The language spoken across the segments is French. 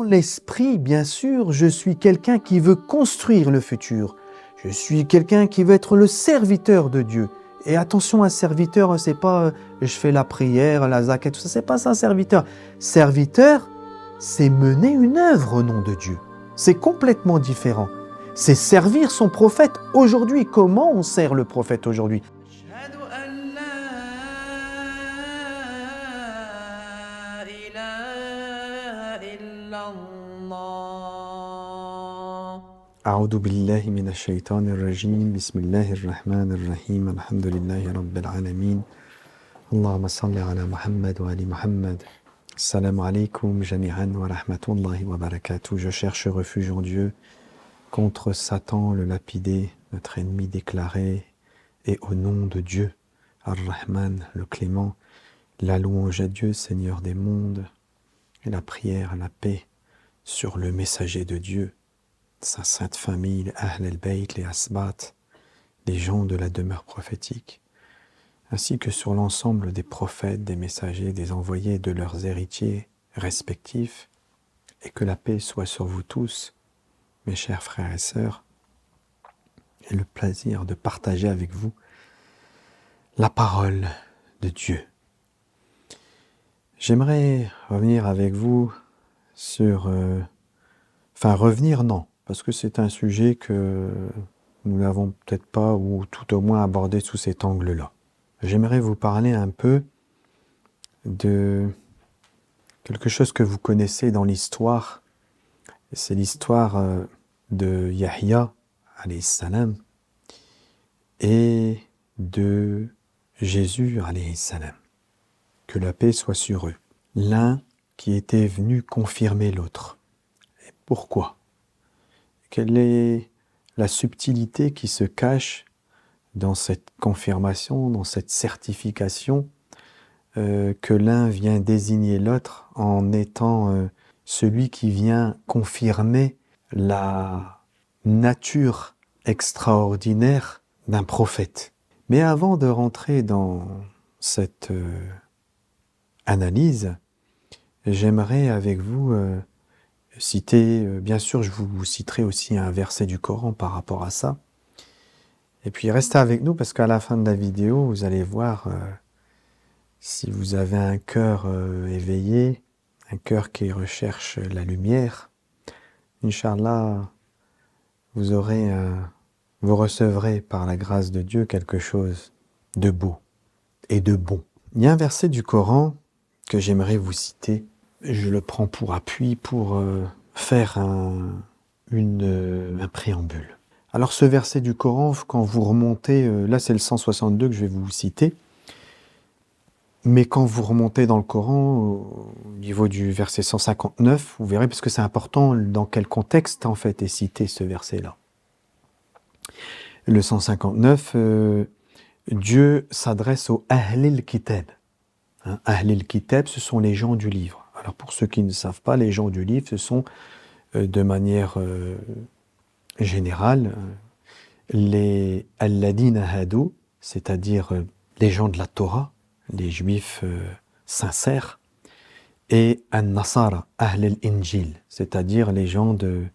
dans l'esprit, bien sûr, je suis quelqu'un qui veut construire le futur. Je suis quelqu'un qui veut être le serviteur de Dieu. Et attention, un serviteur, c'est pas je fais la prière, la zakat, tout ça, c'est pas ça un serviteur. Serviteur, c'est mener une œuvre au nom de Dieu. C'est complètement différent. C'est servir son prophète aujourd'hui. Comment on sert le prophète aujourd'hui ? أعوذ بالله من الشيطان الرجيم بسم الله الرحمن الرحيم الحمد لله رب العالمين اللهم صل على محمد وآل محمد Salam alaikum jami'an wa rahmatullahi wa barakatuh. Je cherche refuge en Dieu contre Satan le lapidé, notre ennemi déclaré, et au nom de Dieu, Ar-Rahman, le clément, la louange à Dieu, Seigneur des mondes, et la prière, la paix sur le messager de Dieu, sa sainte famille, les Ahl al-Bayt, les Asbat, les gens de la demeure prophétique, ainsi que sur l'ensemble des prophètes, des messagers, des envoyés de leurs héritiers respectifs, et que la paix soit sur vous tous, mes chers frères et sœurs, et le plaisir de partager avec vous la parole de Dieu. J'aimerais revenir avec vous sur... revenir, non, parce que c'est un sujet que nous n'avons peut-être pas, ou tout au moins abordé sous cet angle-là. J'aimerais vous parler un peu de quelque chose que vous connaissez dans l'histoire. C'est l'histoire de Yahya, alayhi salam, et de Jésus, alayhi salam. Que la paix soit sur eux. L'un qui était venu confirmer l'autre. Et pourquoi ? Quelle est la subtilité qui se cache dans cette confirmation, dans cette certification, que l'un vient désigner l'autre en étant celui qui vient confirmer la nature extraordinaire d'un prophète. Mais avant de rentrer dans cette analyse, j'aimerais avec vous citer, bien sûr je vous citerai aussi un verset du Coran par rapport à ça. Et puis restez avec nous parce qu'à la fin de la vidéo, vous allez voir si vous avez un cœur éveillé, un cœur qui recherche la lumière. Inch'Allah, vous recevrez par la grâce de Dieu quelque chose de beau et de bon. Il y a un verset du Coran que j'aimerais vous citer. Je le prends pour appui pour faire un préambule. Alors ce verset du Coran, quand vous remontez, là c'est le 162 que je vais vous citer, mais quand vous remontez dans le Coran, au niveau du verset 159, vous verrez, parce que c'est important dans quel contexte en fait est cité ce verset-là. Le 159, Dieu s'adresse aux Ahlil Kitab. Ahlil Kitab, ce sont les gens du livre. Alors pour ceux qui ne savent pas, les gens du livre, ce sont de manière... général, les Alladina Hadou, c'est-à-dire les gens de la Torah, les juifs sincères, et An-Nasara, Ahl al-Injil, c'est-à-dire les gens de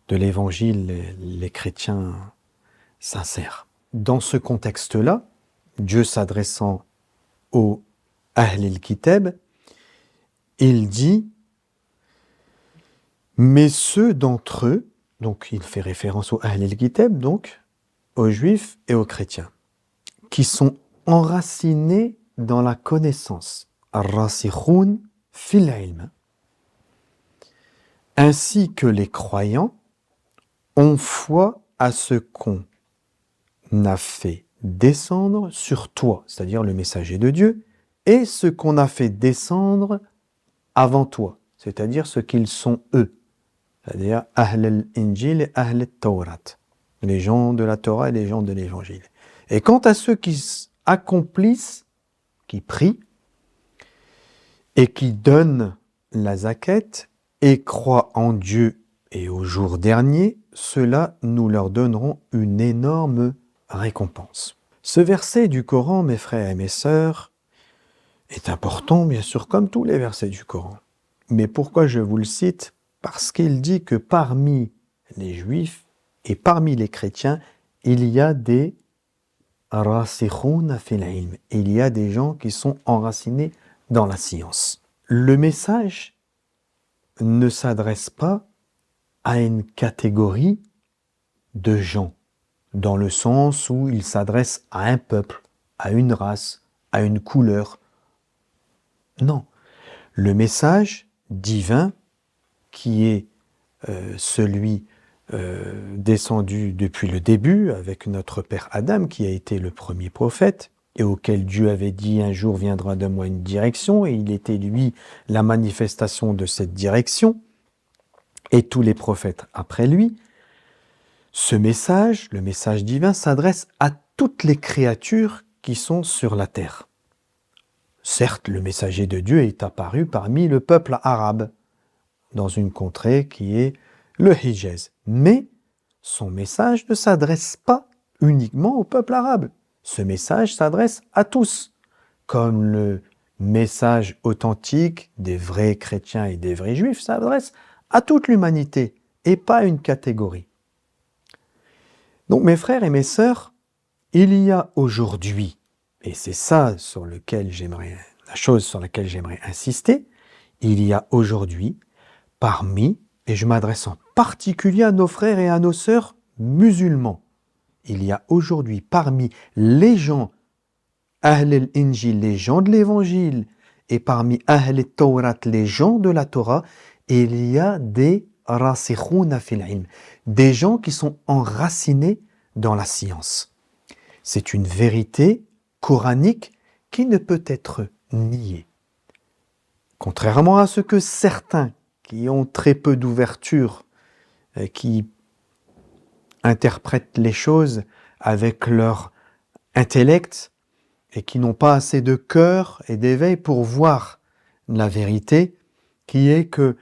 l'évangile, les chrétiens sincères. Dans ce contexte-là, Dieu s'adressant aux Ahl al-Kitab, il dit « Mais ceux d'entre eux » donc il fait référence aux Ahl al-Kitab, donc aux Juifs et aux chrétiens, qui sont enracinés dans la connaissance, ar-rasikhun fil ilm, ainsi que les croyants ont foi à ce qu'on a fait descendre sur toi, c'est-à-dire le messager de Dieu, et ce qu'on a fait descendre avant toi, c'est-à-dire ce qu'ils sont eux. C'est-à-dire Ahl al-Injil et Ahl al-Tawrat, les gens de la Torah et les gens de l'Évangile. Et quant à ceux qui accomplissent, qui prient, et qui donnent la zakat, et croient en Dieu et au jour dernier, ceux-là, nous leur donnerons une énorme récompense. Ce verset du Coran, mes frères et mes sœurs, est important, bien sûr, comme tous les versets du Coran. Mais pourquoi je vous le cite ? Parce qu'il dit que parmi les Juifs et parmi les chrétiens, il y a des rasikhun fil ilm. Il y a des gens qui sont enracinés dans la science. Le message ne s'adresse pas à une catégorie de gens, dans le sens où il s'adresse à un peuple, à une race, à une couleur. Non. Le message divin, qui est celui descendu depuis le début, avec notre père Adam, qui a été le premier prophète, et auquel Dieu avait dit « Un jour viendra de moi une direction », et il était lui la manifestation de cette direction, et tous les prophètes après lui. Ce message, le message divin, s'adresse à toutes les créatures qui sont sur la terre. Certes, le messager de Dieu est apparu parmi le peuple arabe, dans une contrée qui est le Hijaz. Mais son message ne s'adresse pas uniquement au peuple arabe. Ce message s'adresse à tous, comme le message authentique des vrais chrétiens et des vrais juifs s'adresse à toute l'humanité et pas à une catégorie. Donc mes frères et mes sœurs, il y a aujourd'hui, et c'est ça la chose sur laquelle j'aimerais insister, il y a aujourd'hui parmi, et je m'adresse en particulier à nos frères et à nos sœurs musulmans, il y a aujourd'hui parmi les gens Ahl al-Injil, les gens de l'Évangile, et parmi Ahl al-Tawrat, les gens de la Torah, il y a des rasikhun fil ilm, des gens qui sont enracinés dans la science. C'est une vérité coranique qui ne peut être niée. Contrairement à ce que certains qui ont très peu d'ouverture, qui interprètent les choses avec leur intellect et qui n'ont pas assez de cœur et d'éveil pour voir la vérité, qui est que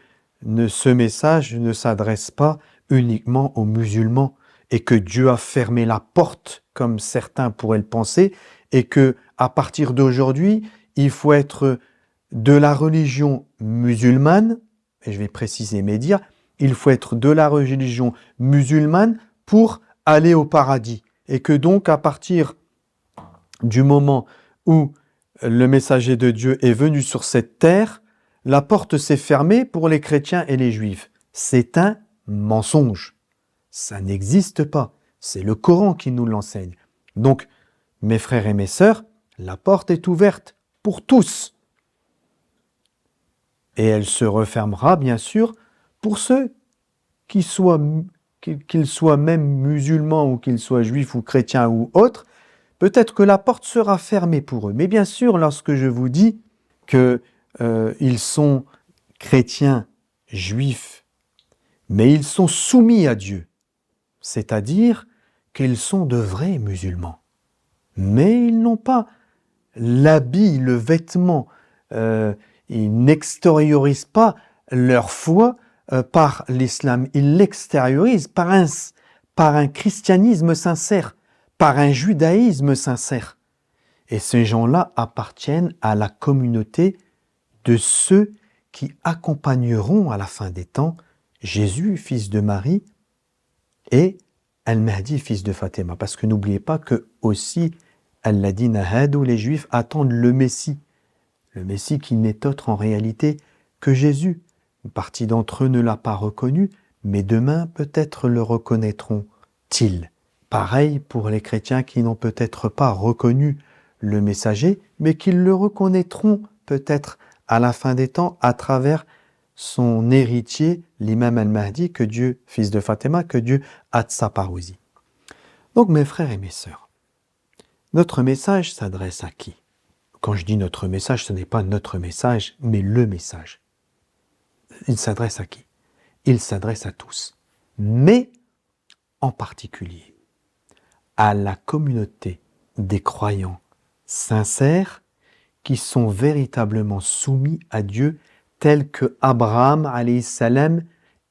ce message ne s'adresse pas uniquement aux musulmans et que Dieu a fermé la porte, comme certains pourraient le penser, et que à partir d'aujourd'hui, il faut être de la religion musulmane, et je vais préciser mes dires, il faut être de la religion musulmane pour aller au paradis. Et que donc, à partir du moment où le messager de Dieu est venu sur cette terre, la porte s'est fermée pour les chrétiens et les juifs. C'est un mensonge. Ça n'existe pas. C'est le Coran qui nous l'enseigne. Donc, mes frères et mes sœurs, la porte est ouverte pour tous. Et elle se refermera, bien sûr, pour ceux qu'ils soient même musulmans ou qu'ils soient juifs ou chrétiens ou autres. Peut-être que la porte sera fermée pour eux. Mais bien sûr, lorsque je vous dis qu'ils sont chrétiens, juifs, mais ils sont soumis à Dieu, c'est-à-dire qu'ils sont de vrais musulmans. Mais ils n'ont pas l'habit, le vêtement, ils n'extériorisent pas leur foi par l'islam, ils l'extériorisent par un christianisme sincère, par un judaïsme sincère. Et ces gens-là appartiennent à la communauté de ceux qui accompagneront à la fin des temps Jésus, fils de Marie, et Al-Mahdi, fils de Fatima. Parce que n'oubliez pas que aussi, Al-Ladina Hadou, les Juifs attendent le Messie qui n'est autre en réalité que Jésus. Une partie d'entre eux ne l'a pas reconnu, mais demain peut-être le reconnaîtront-ils. Pareil pour les chrétiens qui n'ont peut-être pas reconnu le messager, mais qui le reconnaîtront peut-être à la fin des temps à travers son héritier, l'imam al-Mahdi, que Dieu, fils de Fatima, que Dieu a de sa parousie. Donc mes frères et mes sœurs, notre message s'adresse à qui? Quand je dis notre message, ce n'est pas notre message, mais le message. Il s'adresse à qui? Il s'adresse à tous, mais en particulier à la communauté des croyants sincères qui sont véritablement soumis à Dieu tel que Abraham alayhi salam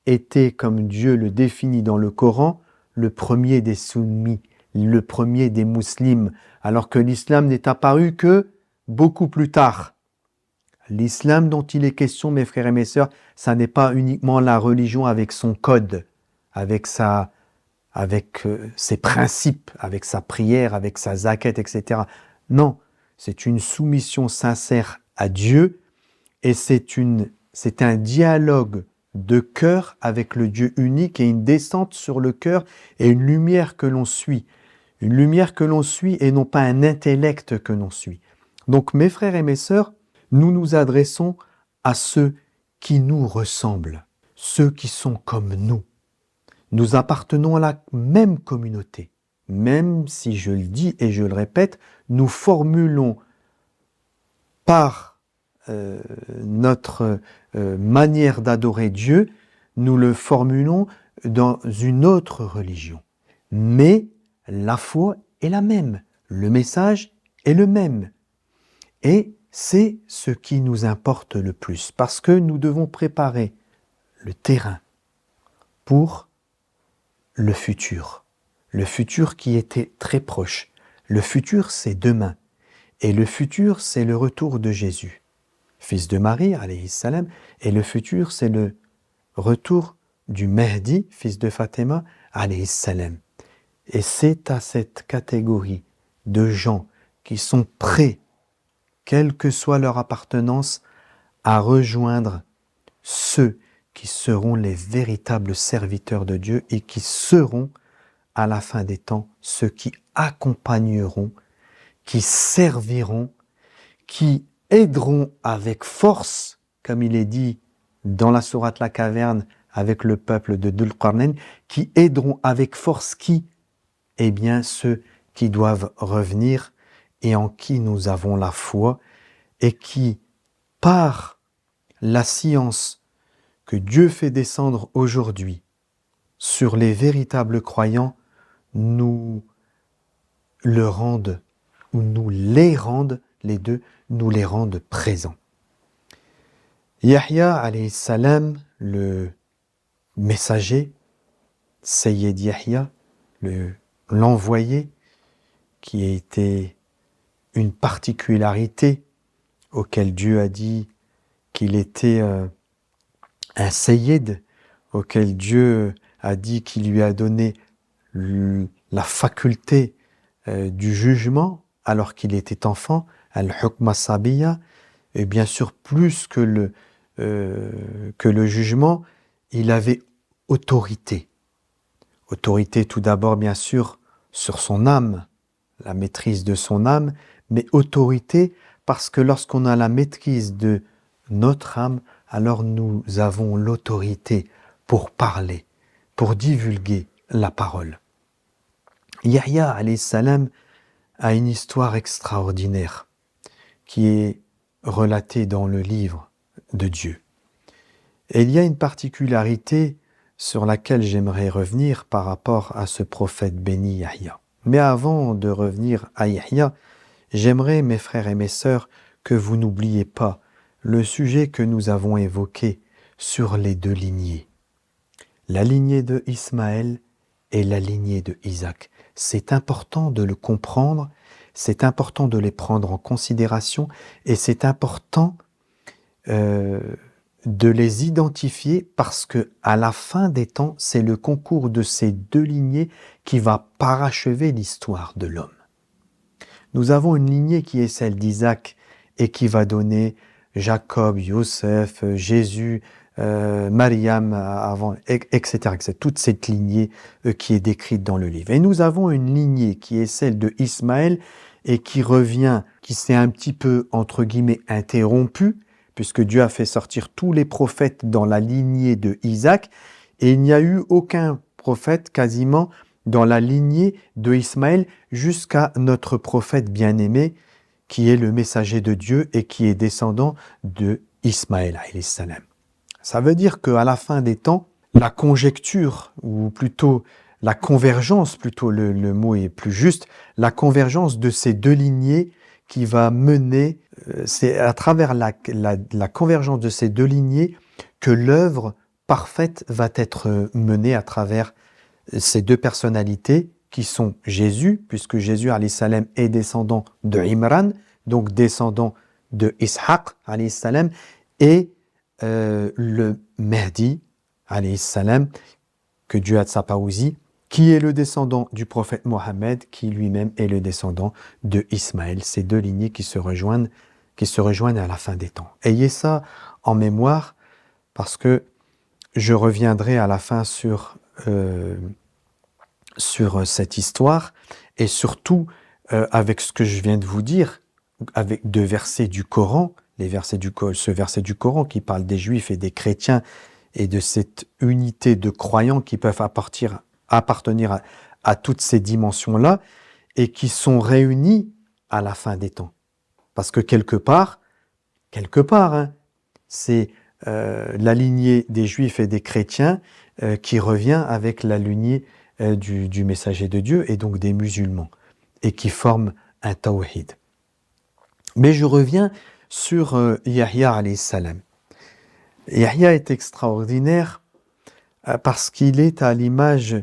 était, comme Dieu le définit dans le Coran, le premier des soumis, le premier des musulmans, alors que l'islam n'est apparu que beaucoup plus tard. L'islam dont il est question, mes frères et mes sœurs, ça n'est pas uniquement la religion avec son code, avec ses principes, avec sa prière, avec sa zakat, etc. Non, c'est une soumission sincère à Dieu et c'est un dialogue de cœur avec le Dieu unique et une descente sur le cœur et une lumière que l'on suit. Une lumière que l'on suit et non pas un intellect que l'on suit. Donc mes frères et mes sœurs, nous nous adressons à ceux qui nous ressemblent, ceux qui sont comme nous. Nous appartenons à la même communauté, même si je le dis et je le répète, nous formulons par notre manière d'adorer Dieu, nous le formulons dans une autre religion. Mais la foi est la même, le message est le même. Et c'est ce qui nous importe le plus, parce que nous devons préparer le terrain pour le futur qui était très proche. Le futur, c'est demain. Et le futur, c'est le retour de Jésus, fils de Marie, alayhi salam, et le futur, c'est le retour du Mahdi, fils de Fatima, alayhi salam. Et c'est à cette catégorie de gens qui sont prêts, quelle que soit leur appartenance, à rejoindre ceux qui seront les véritables serviteurs de Dieu et qui seront, à la fin des temps, ceux qui accompagneront, qui serviront, qui aideront avec force, comme il est dit dans la sourate La Caverne avec le peuple de Dhul Qarnayn, qui aideront avec force qui? Eh bien, ceux qui doivent revenir et en qui nous avons la foi et qui, par la science que Dieu fait descendre aujourd'hui sur les véritables croyants, nous le rendent, ou nous les rendent, les deux, nous les rendent présents. Yahya, alayhi salam, le messager, Sayyid Yahya, l'envoyé, qui a été une particularité auquel Dieu a dit qu'il était un Sayyid, auquel Dieu a dit qu'il lui a donné la faculté du jugement alors qu'il était enfant, al-hukm as-sabiyya, et bien sûr plus que le jugement, il avait autorité. Autorité tout d'abord bien sûr sur son âme, la maîtrise de son âme, mais autorité parce que lorsqu'on a la maîtrise de notre âme, alors nous avons l'autorité pour parler, pour divulguer la parole. Yahya alayhi salam a une histoire extraordinaire qui est relatée dans le livre de Dieu. Et il y a une particularité sur laquelle j'aimerais revenir par rapport à ce prophète béni Yahya. Mais avant de revenir à Yahya, j'aimerais, mes frères et mes sœurs, que vous n'oubliez pas le sujet que nous avons évoqué sur les deux lignées. La lignée de Ismaël et la lignée de Isaac. C'est important de le comprendre, c'est important de les prendre en considération et c'est important de les identifier parce que à la fin des temps, c'est le concours de ces deux lignées qui va parachever l'histoire de l'homme. Nous avons une lignée qui est celle d'Isaac et qui va donner Jacob, Yosef, Jésus, Mariam avant, etc., etc. Toute cette lignée qui est décrite dans le livre. Et nous avons une lignée qui est celle de Ismaël et qui revient, qui s'est un petit peu, entre guillemets, interrompue, puisque Dieu a fait sortir tous les prophètes dans la lignée de Isaac, et il n'y a eu aucun prophète quasiment dans la lignée de Ismaël jusqu'à notre prophète bien-aimé, qui est le messager de Dieu et qui est descendant de Ismaël alayhi salam. Ça veut dire qu'à la fin des temps, la conjecture, ou plutôt la convergence, plutôt le mot est plus juste, la convergence de ces deux lignées qui va mener, c'est à travers la convergence de ces deux lignées que l'œuvre parfaite va être menée à travers ces deux personnalités qui sont Jésus, puisque Jésus alayhi salam est descendant de Imran, donc descendant de Ishaq, alayhi salam, et le Mahdi, alayhi salam, que Dieu a de sa parousie, qui est le descendant du prophète Mohammed, qui lui-même est le descendant de Ismaël. Ces deux lignées qui se rejoignent à la fin des temps. Ayez ça en mémoire, parce que je reviendrai à la fin sur cette histoire, et surtout avec ce que je viens de vous dire, avec deux versets du Coran, ce verset du Coran qui parle des Juifs et des chrétiens, et de cette unité de croyants qui peuvent appartenir à toutes ces dimensions-là, et qui sont réunis à la fin des temps. Parce que quelque part, c'est la lignée des Juifs et des chrétiens qui revient avec la lignée du messager de Dieu, et donc des musulmans, et qui forment un tawhid. Mais je reviens sur Yahya alayhi salam. Yahya est extraordinaire parce qu'il est à l'image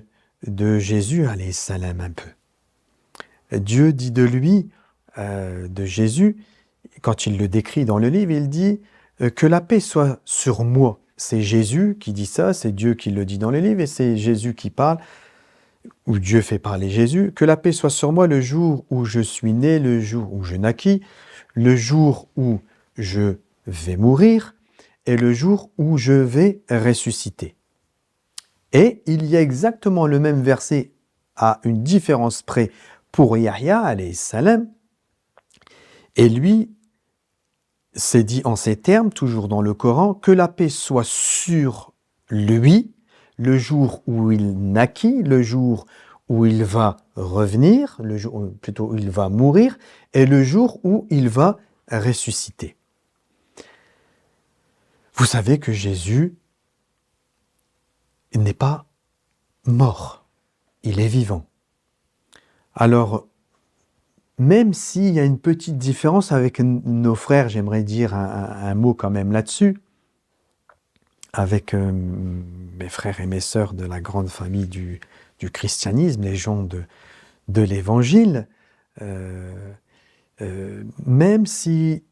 de Jésus alayhi salam un peu. Dieu dit de lui, de Jésus, quand il le décrit dans le livre, il dit que la paix soit sur moi. C'est Jésus qui dit ça, c'est Dieu qui le dit dans le livre, et c'est Jésus qui parle, ou Dieu fait parler Jésus. Que la paix soit sur moi le jour où je suis né, le jour où je naquis, le jour où je vais mourir, et le jour où je vais ressusciter. Et il y a exactement le même verset à une différence près pour Yahya alayhi salam. Et lui, c'est dit en ces termes, toujours dans le Coran, que la paix soit sur lui, le jour où il naquit, le jour où il va revenir, plutôt où il va mourir, et le jour où il va ressusciter. Vous savez que Jésus n'est pas mort, il est vivant. Alors, même s'il y a une petite différence avec nos frères, j'aimerais dire un mot quand même là-dessus, avec mes frères et mes sœurs de la grande famille du christianisme, les gens de l'évangile, même si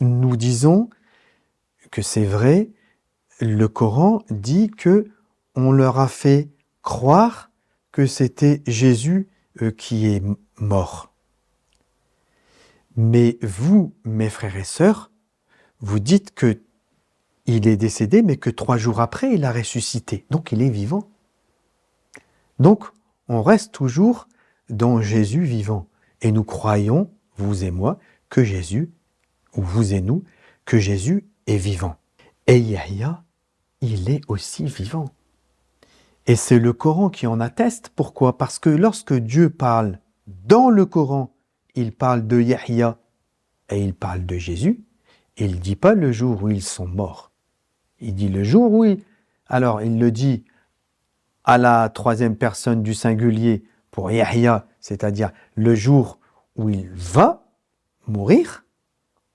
nous disons que c'est vrai, le Coran dit que on leur a fait croire que c'était Jésus qui est mort. Mais vous, mes frères et sœurs, vous dites que il est décédé, mais que 3 jours après, il a ressuscité. Donc, il est vivant. Donc, on reste toujours dans Jésus vivant. Et nous croyons, vous et moi, que Jésus, ou vous et nous, que Jésus est vivant. Et Yahya, il est aussi vivant. Et c'est le Coran qui en atteste. Pourquoi ? Parce que lorsque Dieu parle dans le Coran, il parle de Yahya et il parle de Jésus, il ne dit pas le jour où ils sont morts. Il dit le jour où Alors, il le dit à la 3e personne du singulier pour Yahya, c'est-à-dire le jour où il va mourir.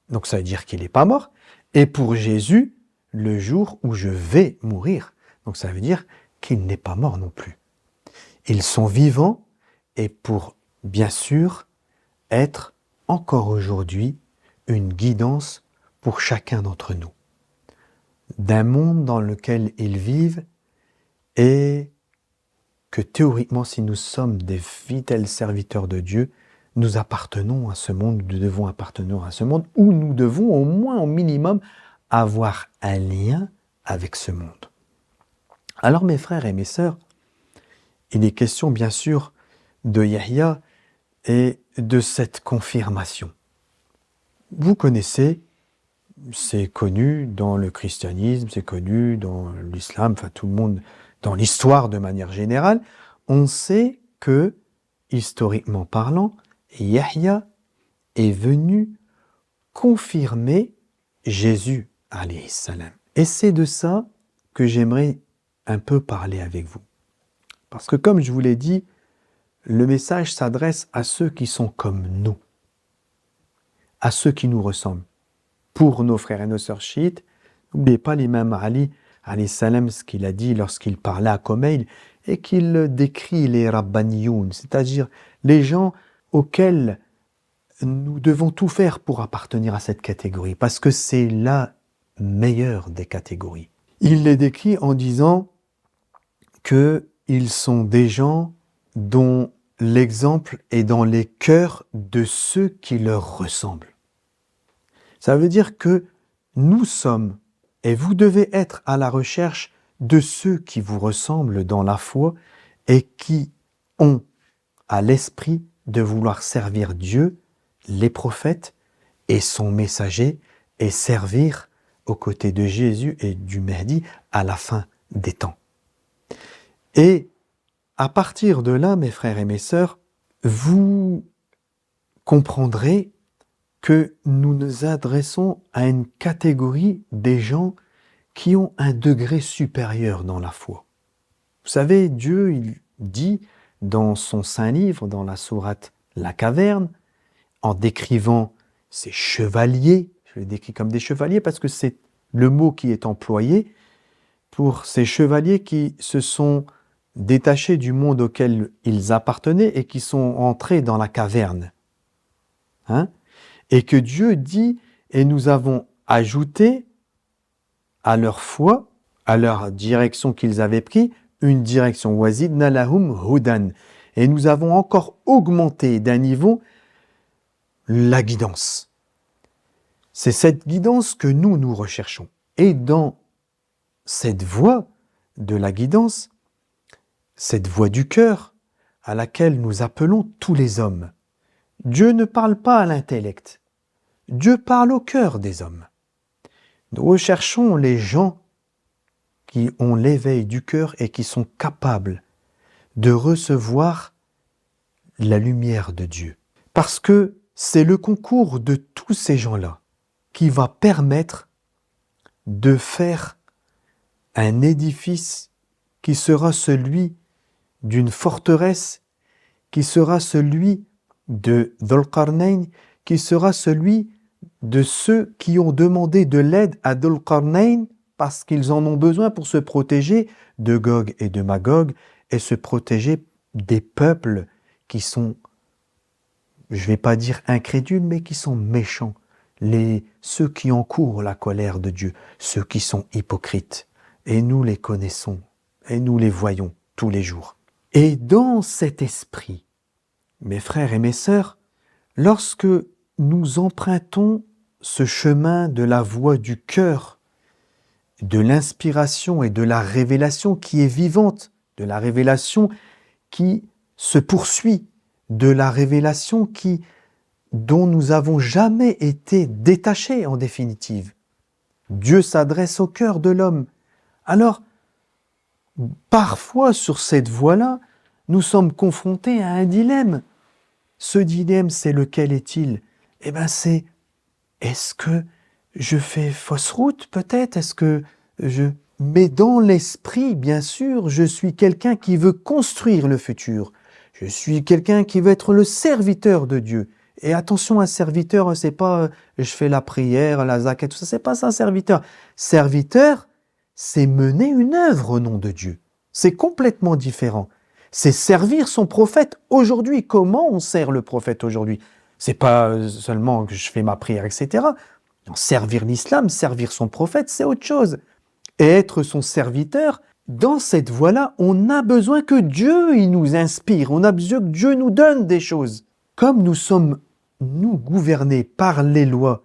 Donc, ça veut dire qu'il n'est pas mort. Et pour Jésus, le jour où je vais mourir. Donc, ça veut dire qu'il n'est pas mort non plus. Ils sont vivants et pour, bien sûr, être encore aujourd'hui une guidance pour chacun d'entre nous. D'un monde dans lequel ils vivent et que théoriquement, si nous sommes des fidèles serviteurs de Dieu, nous appartenons à ce monde, nous devons appartenir à ce monde, ou nous devons au moins, au minimum, avoir un lien avec ce monde. Alors mes frères et mes sœurs, il est question bien sûr de Yahya et de cette confirmation. Vous connaissez, c'est connu dans le christianisme, c'est connu dans l'islam, enfin tout le monde, dans l'histoire de manière générale, on sait que, historiquement parlant, Yahya est venu confirmer Jésus, alayhi salam. Et c'est de ça que j'aimerais un peu parler avec vous. Parce que comme je vous l'ai dit, le message s'adresse à ceux qui sont comme nous, à ceux qui nous ressemblent. Pour nos frères et nos sœurs chiites, n'oubliez pas l'imam Ali, alayhi salam, ce qu'il a dit lorsqu'il parlait à Komeil, et qu'il décrit les Rabbaniyoun, c'est-à-dire les gens auxquels nous devons tout faire pour appartenir à cette catégorie, parce que c'est la meilleure des catégories. Il les décrit en disant qu'ils sont des gens dont l'exemple est dans les cœurs de ceux qui leur ressemblent. Ça veut dire que nous sommes, et vous devez être à la recherche de ceux qui vous ressemblent dans la foi et qui ont à l'esprit de vouloir servir Dieu, les prophètes et son messager, et servir aux côtés de Jésus et du Mahdi à la fin des temps. Et à partir de là, mes frères et mes sœurs, vous comprendrez que nous nous adressons à une catégorie des gens qui ont un degré supérieur dans la foi. Vous savez, Dieu, il dit dans son saint livre, dans la sourate La Caverne, en décrivant ces chevaliers, je les décris comme des chevaliers parce que c'est le mot qui est employé pour ces chevaliers qui se sont détachés du monde auquel ils appartenaient et qui sont entrés dans la caverne. Et que Dieu dit, et nous avons ajouté à leur foi, à leur direction qu'ils avaient pris, une direction. Wazidna lahum hudan. Et nous avons encore augmenté d'un niveau la guidance. C'est cette guidance que nous recherchons. Et dans cette voie de la guidance, cette voie du cœur à laquelle nous appelons tous les hommes, Dieu ne parle pas à l'intellect. Dieu parle au cœur des hommes. Nous recherchons les gens qui ont l'éveil du cœur et qui sont capables de recevoir la lumière de Dieu. Parce que c'est le concours de tous ces gens-là qui va permettre de faire un édifice qui sera celui d'une forteresse, qui sera celui de Dhul Qarnayn, qui sera celui de ceux qui ont demandé de l'aide à Dhul Qarnayn parce qu'ils en ont besoin pour se protéger de Gog et de Magog et se protéger des peuples qui sont, je ne vais pas dire incrédules, mais qui sont méchants. Ceux qui encourent la colère de Dieu, ceux qui sont hypocrites. Et nous les connaissons, et nous les voyons tous les jours. Et dans cet esprit, mes frères et mes sœurs, lorsque nous empruntons ce chemin de la voie du cœur, de l'inspiration et de la révélation qui est vivante, de la révélation qui se poursuit, de la révélation dont nous n'avons jamais été détachés en définitive. Dieu s'adresse au cœur de l'homme. Alors, parfois sur cette voie-là, nous sommes confrontés à un dilemme. Ce dilemme, c'est lequel est-il? Eh bien, c'est, est-ce que je fais fausse route peut-être? Mais dans l'esprit, bien sûr, je suis quelqu'un qui veut construire le futur. Je suis quelqu'un qui veut être le serviteur de Dieu. Et attention, un serviteur, c'est pas je fais la prière, la zakat, tout ça, c'est pas ça un serviteur. Serviteur, c'est mener une œuvre au nom de Dieu. C'est complètement différent. C'est servir son prophète aujourd'hui. Comment on sert le prophète aujourd'hui? C'est pas seulement que je fais ma prière, etc. Non, servir l'islam, servir son prophète, c'est autre chose. Et être son serviteur, dans cette voie-là, on a besoin que Dieu il nous inspire. On a besoin que Dieu nous donne des choses. Comme nous sommes, nous, gouvernés par les lois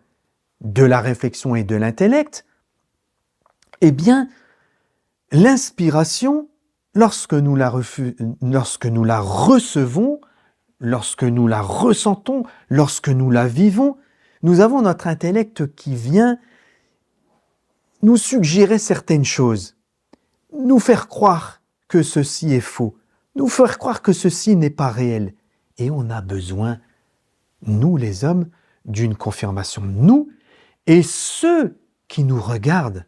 de la réflexion et de l'intellect, eh bien, l'inspiration, lorsque nous la recevons, lorsque nous la ressentons, lorsque nous la vivons, nous avons notre intellect qui vient nous suggérer certaines choses, nous faire croire que ceci est faux, nous faire croire que ceci n'est pas réel. Et on a besoin, nous les hommes, d'une confirmation. Nous et ceux qui nous regardent,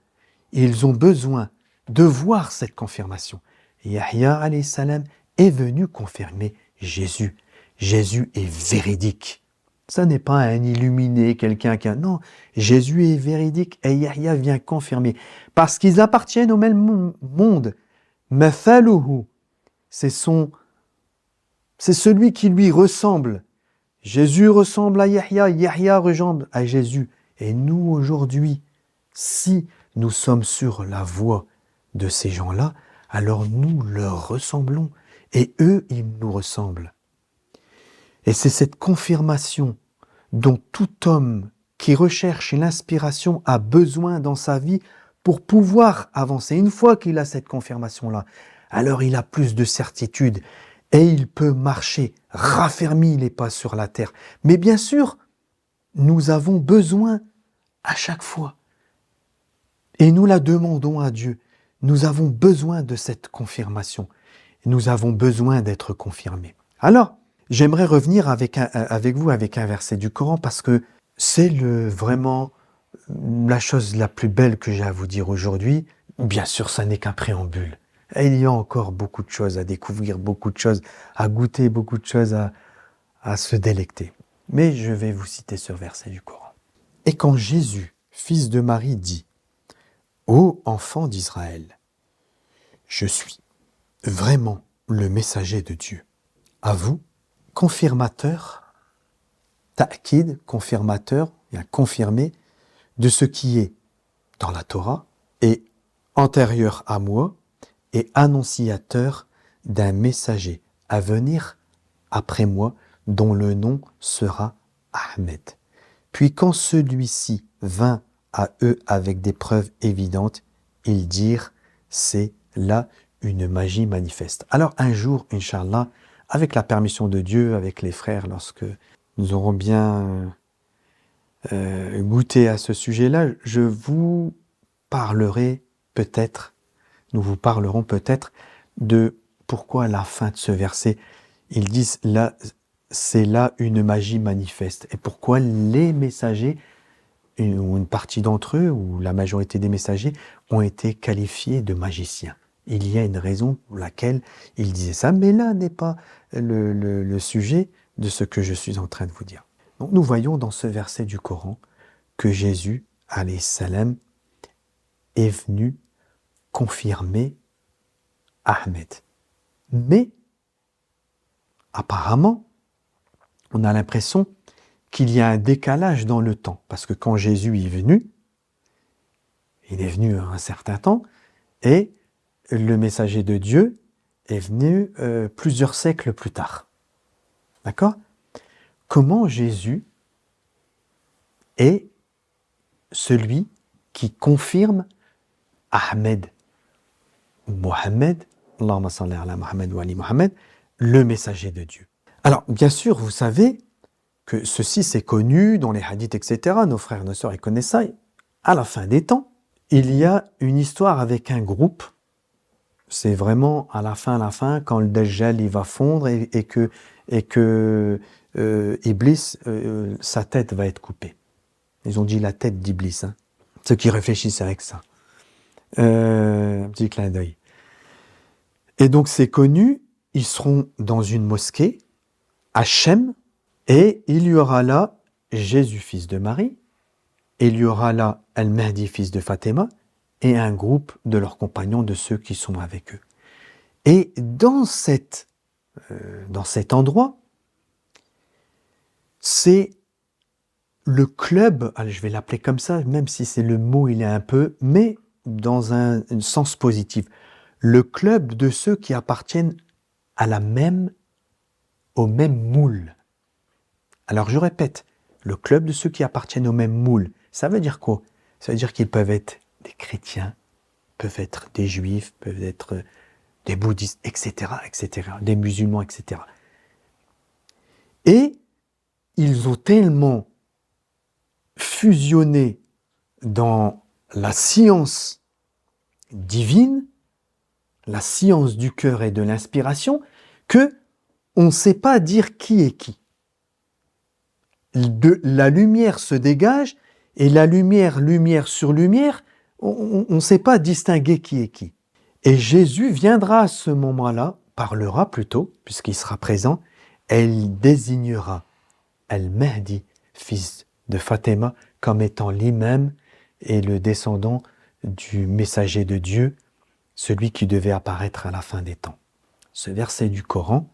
ils ont besoin de voir cette confirmation. Yahya alayhi salam est venu confirmer Jésus. Jésus est véridique. Ça n'est pas un illuminé, quelqu'un qui a... Non, Jésus est véridique et Yahya vient confirmer. Parce qu'ils appartiennent au même monde. Mathaluhu, c'est celui qui lui ressemble. Jésus ressemble à Yahya, Yahya ressemble à Jésus. Et nous, aujourd'hui, si nous sommes sur la voie de ces gens-là, alors nous leur ressemblons. Et eux, ils nous ressemblent. Et c'est cette confirmation dont tout homme qui recherche l'inspiration a besoin dans sa vie pour pouvoir avancer. Une fois qu'il a cette confirmation-là, alors il a plus de certitude et il peut marcher raffermi les pas sur la terre. Mais bien sûr, nous avons besoin à chaque fois. Et nous la demandons à Dieu. Nous avons besoin de cette confirmation. Nous avons besoin d'être confirmés. Alors, j'aimerais revenir avec vous avec un verset du Coran parce que c'est vraiment la chose la plus belle que j'ai à vous dire aujourd'hui. Bien sûr, ça n'est qu'un préambule. Et il y a encore beaucoup de choses à découvrir, beaucoup de choses à goûter, beaucoup de choses à se délecter. Mais je vais vous citer ce verset du Coran. Et quand Jésus, fils de Marie, dit « Ô enfants d'Israël, je suis vraiment le messager de Dieu. À vous, confirmateur, ta'kid, confirmateur, bien confirmé de ce qui est dans la Torah et antérieur à moi et annonciateur d'un messager à venir après moi dont le nom sera Ahmed. Puis quand celui-ci vint à eux avec des preuves évidentes, ils dirent « c'est là une magie manifeste ». Alors un jour, Inch'Allah, avec la permission de Dieu, avec les frères, lorsque nous aurons bien goûté à ce sujet-là, nous vous parlerons peut-être de pourquoi à la fin de ce verset, ils disent là, c'est là une magie manifeste. Et pourquoi les messagers, ou une partie d'entre eux, ou la majorité des messagers, ont été qualifiés de magiciens. Il y a une raison pour laquelle ils disaient ça, mais là n'est pas le sujet de ce que je suis en train de vous dire. Donc nous voyons dans ce verset du Coran que Jésus, alayhi salam, est venu confirmer Ahmed. Mais apparemment, on a l'impression qu'il y a un décalage dans le temps, parce que quand Jésus est venu à un certain temps, et le messager de Dieu est venu plusieurs siècles plus tard. D'accord ? Comment Jésus est celui qui confirme Ahmed ou Mohammed, Allahumma salli ala Muhammad wa ali Muhammad, le messager de Dieu. Alors, bien sûr, vous savez que ceci c'est connu dans les hadiths, etc. Nos frères et nos sœurs, ils connaissent ça. À la fin des temps, il y a une histoire avec un groupe. C'est vraiment à la fin, quand le Dajjal il va fondre et que Iblis, sa tête va être coupée. Ils ont dit la tête d'Iblis. Hein. Ceux qui réfléchissent avec ça. Un petit clin d'œil. Et donc c'est connu, ils seront dans une mosquée, à Shem, et il y aura là Jésus, fils de Marie, et il y aura là Al-Mahdi, fils de Fatima, et un groupe de leurs compagnons, de ceux qui sont avec eux. Et dans cet endroit, c'est le club, allez, je vais l'appeler comme ça, même si c'est le mot, il est un peu, mais dans un sens positif. Le club de ceux qui appartiennent au même moule. Alors je répète, le club de ceux qui appartiennent au même moule, ça veut dire quoi ? Ça veut dire qu'ils peuvent être des chrétiens, peuvent être des juifs, peuvent être des bouddhistes, etc., des musulmans, etc. Et ils ont tellement fusionné dans la science divine, la science du cœur et de l'inspiration, que on ne sait pas dire qui est qui. La lumière se dégage et la lumière sur lumière, on ne sait pas distinguer qui est qui. Et Jésus viendra à ce moment-là, parlera plutôt, puisqu'il sera présent, et il désignera Al-Mahdi, fils de Fatima, comme étant l'imam et le descendant du messager de Dieu, celui qui devait apparaître à la fin des temps. Ce verset du Coran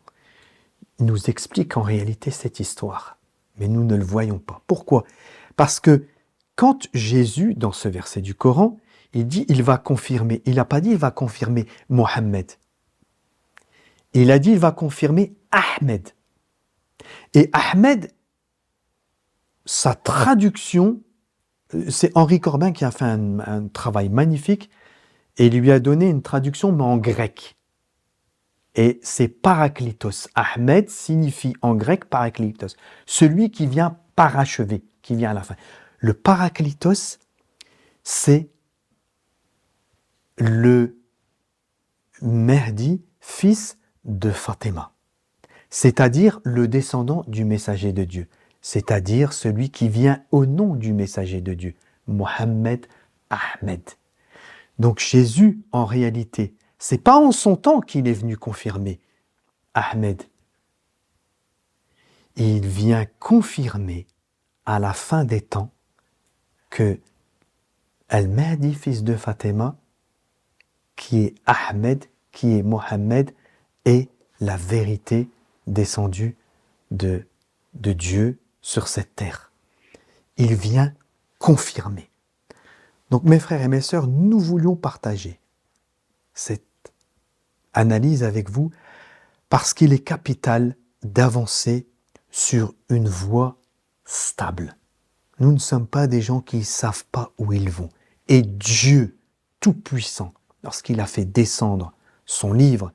nous explique en réalité cette histoire. mais nous ne le voyons pas. Pourquoi? Parce que quand Jésus, dans ce verset du Coran, il dit il va confirmer, il n'a pas dit il va confirmer Mohammed. Il a dit il va confirmer Ahmed. Et Ahmed, sa traduction, c'est Henri Corbin qui a fait un travail magnifique et il lui a donné une traduction mais en grec. Et c'est Parakletos. Ahmed signifie en grec Parakletos, celui qui vient parachever, qui vient à la fin. Le Parakletos, c'est le Mahdi, fils de Fatima, c'est-à-dire le descendant du messager de Dieu, c'est-à-dire celui qui vient au nom du messager de Dieu, Mohammed Ahmed. Donc Jésus, en réalité, c'est pas en son temps qu'il est venu confirmer Ahmed. Il vient confirmer à la fin des temps que Al-Mahdi, fils de Fatima, qui est Ahmed, qui est Mohammed, est la vérité descendue de Dieu sur cette terre. Il vient confirmer. Donc mes frères et mes sœurs, nous voulions partager cette analyse avec vous parce qu'il est capital d'avancer sur une voie stable. Nous ne sommes pas des gens qui ne savent pas où ils vont. Et Dieu Tout-Puissant, lorsqu'il a fait descendre son livre,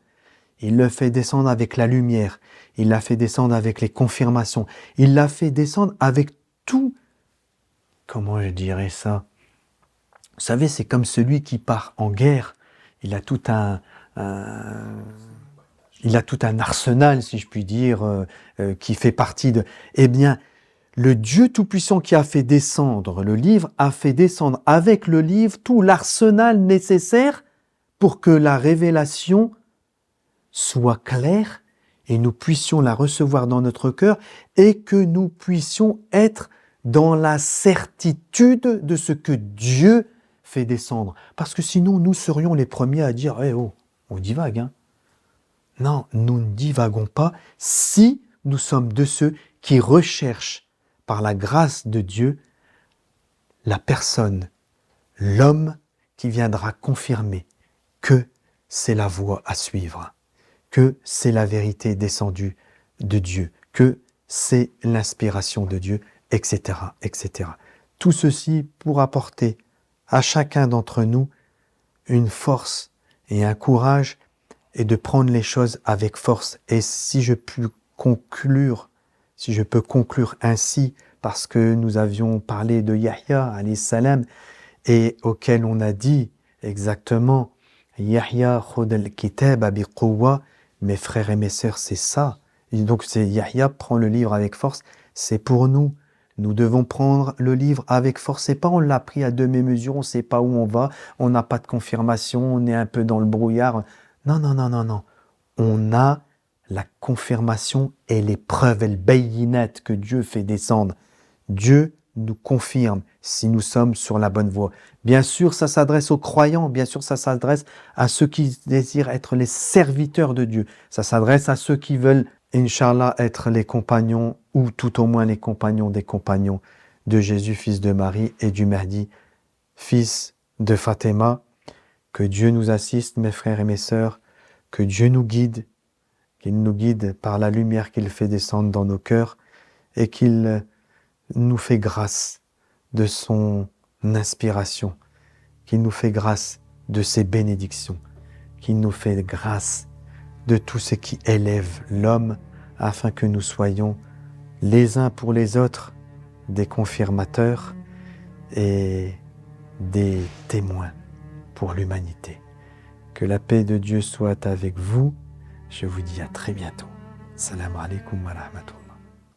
il le fait descendre avec la lumière, il l'a fait descendre avec les confirmations, il l'a fait descendre avec tout, comment je dirais ça? Vous savez, c'est comme celui qui part en guerre, il a tout un arsenal, si je puis dire, qui fait partie de... Eh bien, le Dieu Tout-Puissant qui a fait descendre le livre, a fait descendre avec le livre tout l'arsenal nécessaire pour que la révélation soit claire et nous puissions la recevoir dans notre cœur et que nous puissions être dans la certitude de ce que Dieu fait descendre. Parce que sinon, nous serions les premiers à dire « Eh oh, on divague, hein !» Non, nous ne divaguons pas si nous sommes de ceux qui recherchent par la grâce de Dieu la personne, l'homme qui viendra confirmer que c'est la voie à suivre, que c'est la vérité descendue de Dieu, que c'est l'inspiration de Dieu, etc., etc. Tout ceci pour apporter à chacun d'entre nous une force et un courage et de prendre les choses avec force. Et si je peux conclure ainsi, parce que nous avions parlé de Yahya, alayhi salam, et auquel on a dit exactement Yahya khud al-kitab bi quwwa, mes frères et mes sœurs, c'est ça. Et donc c'est Yahya prend le livre avec force, c'est pour nous. Nous devons prendre le livre avec force. C'est pas on l'a pris à demi-mesure, on ne sait pas où on va, on n'a pas de confirmation, on est un peu dans le brouillard. Non, non, non, non, non. On a la confirmation et les preuves, et le bayinat que Dieu fait descendre. Dieu nous confirme si nous sommes sur la bonne voie. Bien sûr, ça s'adresse aux croyants, bien sûr, ça s'adresse à ceux qui désirent être les serviteurs de Dieu. Ça s'adresse à ceux qui veulent, Inch'Allah, être les compagnons, ou tout au moins les compagnons des compagnons de Jésus, fils de Marie, et du Mahdi, fils de Fatima. Que Dieu nous assiste, mes frères et mes sœurs, que Dieu nous guide, qu'il nous guide par la lumière qu'il fait descendre dans nos cœurs et qu'il nous fait grâce de son inspiration, qu'il nous fait grâce de ses bénédictions, qu'il nous fait grâce de tout ce qui élève l'homme afin que nous soyons les uns pour les autres des confirmateurs et des témoins pour l'humanité. Que la paix de Dieu soit avec vous. Je vous dis à très bientôt. Salam alaikum wa rahmatullah.